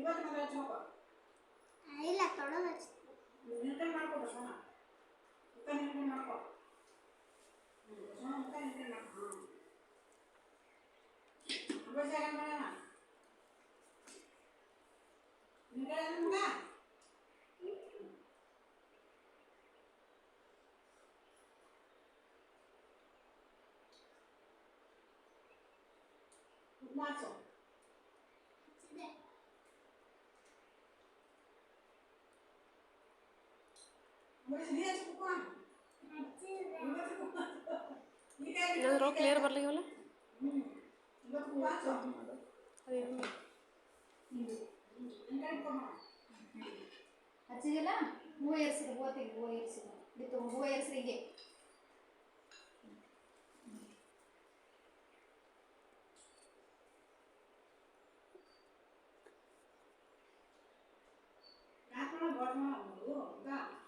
ಇವತ್ತು ಮನೆ ಹಚ್ಬೇಕು ಇಲ್ಲ ತೊಡೋದು ಹಚ್ತೀನಿ ನಿಲ್ಕಂಡು ಮಾಡ್ಕೊಡು ಸೋನ ಮುಖ ನಿಲ್ಕಂಡು ಮಾಡ್ಕೊ ಸೋನ ಮುಖ ನಿಲ್ಕಂಡು ಮಾಡ್ಕೊ ಹಾಂ ಬಸ್ಸಾರ ಮಾಡೋಣ ನಿಲ್ಕಂಡು ಮುಖ ಮಾಡ್ಸೋ ಏನಾದರೂ ಕ್ಲಿಯರ್ ಬರ್ಲಿವಲ್ಲ ಹಚ್ಚಿದಿಲ್ಲ ಹೂವು ಏರಿಸಿದ ಹೂವು ತೆಗಿ ಹೂವು ಏರಿಸಿದ ಬಿತ್ತು ಹೂವು ಏರಿಸಿದ ಹಿಂಗೆ ಯಾಕೆ ಮಾಡೋದು